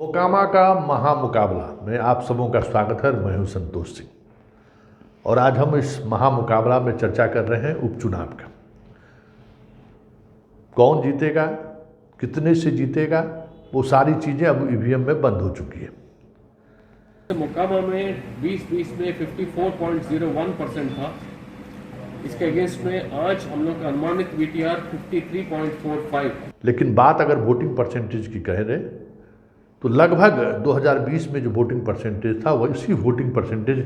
मोकामा का महामुकाबला में आप सबों का स्वागत है। मैं हूं संतोष सिंह और आज हम इस महामुकाबला में चर्चा कर रहे हैं उपचुनाव का। कौन जीतेगा, कितने से जीतेगा, वो सारी चीज़ें अब ईवीएम में बंद हो चुकी है। मोकामा में 2020 में 54.01% था। इसके अगेंस्ट में आज हम लोग का अनुमानित वीटीआर 53.45। लेकिन बात अगर वोटिंग परसेंटेज की कह रहे तो लगभग 2020 में जो वोटिंग परसेंटेज था वह इसी वोटिंग परसेंटेज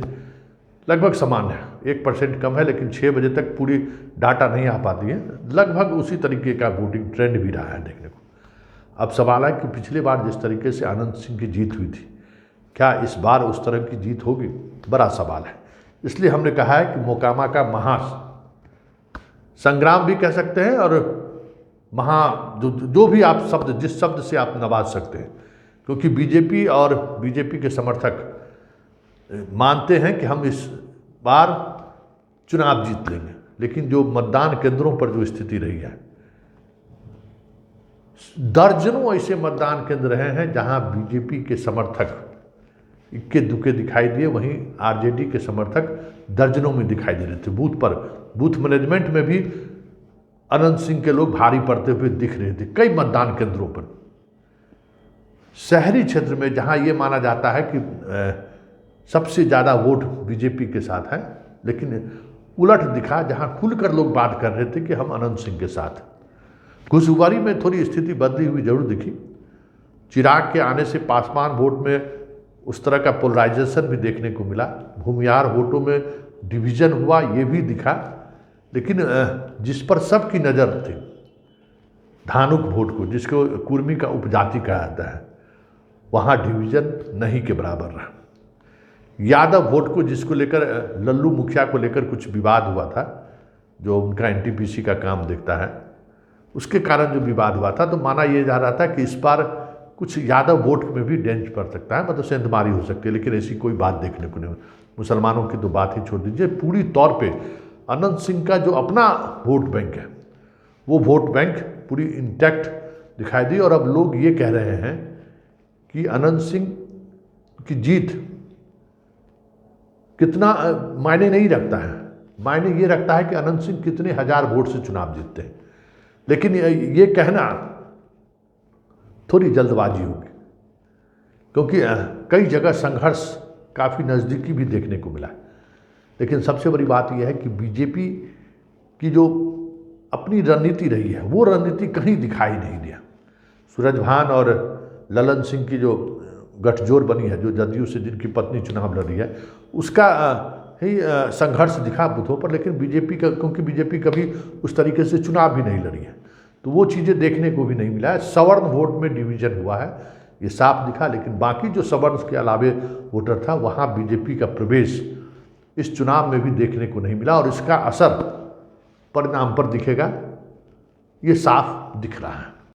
लगभग समान है। 1% कम है, लेकिन 6 बजे तक पूरी डाटा नहीं आ पाती है। लगभग उसी तरीके का वोटिंग ट्रेंड भी रहा है देखने को। अब सवाल है कि पिछली बार जिस तरीके से आनंद सिंह की जीत हुई थी, क्या इस बार उस तरह की जीत होगी? बड़ा सवाल है। इसलिए हमने कहा है कि मोकामा का महा संग्राम भी कह सकते हैं और जो भी आप शब्द, जिस शब्द से आप नवाज सकते हैं, क्योंकि बीजेपी और बीजेपी के समर्थक मानते हैं कि हम इस बार चुनाव जीत लेंगे। लेकिन जो मतदान केंद्रों पर जो स्थिति रही है, दर्जनों ऐसे मतदान केंद्र रहे हैं जहां बीजेपी के समर्थक इक्के दुक्के दिखाई दिए, वहीं आरजेडी के समर्थक दर्जनों में दिखाई दे रहे थे। बूथ मैनेजमेंट में भी अनंत सिंह के लोग भारी पड़ते हुए दिख रहे थे कई मतदान केंद्रों पर। शहरी क्षेत्र में जहां ये माना जाता है कि सबसे ज़्यादा वोट बीजेपी के साथ है, लेकिन उलट दिखा, जहां खुलकर लोग बात कर रहे थे कि हम अनंत सिंह के साथ। घुसुवारी में थोड़ी स्थिति बदली हुई जरूर दिखी। चिराग के आने से पासवान वोट में उस तरह का पोलराइजेशन भी देखने को मिला। भूमिहार वोटों में डिवीजन हुआ, ये भी दिखा। लेकिन जिस पर सबकी नज़र थी, धानुक वोट को, जिसको कुर्मी का उपजाति कहा जाता है, वहाँ डिवीजन नहीं के बराबर रहा। यादव वोट को, जिसको लेकर लल्लू मुखिया को लेकर कुछ विवाद हुआ था, जो उनका एनटीपीसी का काम देखता है, उसके कारण जो विवाद हुआ था, तो माना यह जा रहा था कि इस बार कुछ यादव वोट में भी डेंच पड़ सकता है, मतलब सेंधमारी हो सकती है। लेकिन ऐसी कोई बात देखने को नहीं। मुसलमानों की तो बात ही छोड़ दीजिए। पूरी तौर पे अनंत सिंह का जो अपना वोट बैंक है, वो वोट बैंक पूरी इंटैक्ट दिखाई दी। और अब लोग ये कह रहे हैं कि अनंत सिंह की जीत कितना मायने नहीं रखता है। मायने ये रखता है कि अनंत सिंह कितने हजार वोट से चुनाव जीतते हैं। लेकिन ये कहना थोड़ी जल्दबाजी होगी, क्योंकि कई जगह संघर्ष काफ़ी नज़दीकी भी देखने को मिला। लेकिन सबसे बड़ी बात यह है कि बीजेपी की जो अपनी रणनीति रही है, वो रणनीति कहीं दिखाई नहीं दिया। सूरजभान और ललन सिंह की जो गठजोड़ बनी है, जो जदयू से जिनकी पत्नी चुनाव लड़ रही है, उसका ही संघर्ष दिखा बूथों पर। लेकिन बीजेपी का, क्योंकि बीजेपी कभी उस तरीके से चुनाव भी नहीं लड़ी है, तो वो चीज़ें देखने को भी नहीं मिला है। सवर्ण वोट में डिवीजन हुआ है, ये साफ दिखा। लेकिन बाकी जो सवर्ण के अलावे वोटर था, वहाँ बीजेपी का प्रवेश इस चुनाव में भी देखने को नहीं मिला। और इसका असर परिणाम पर दिखेगा, ये साफ दिख रहा है।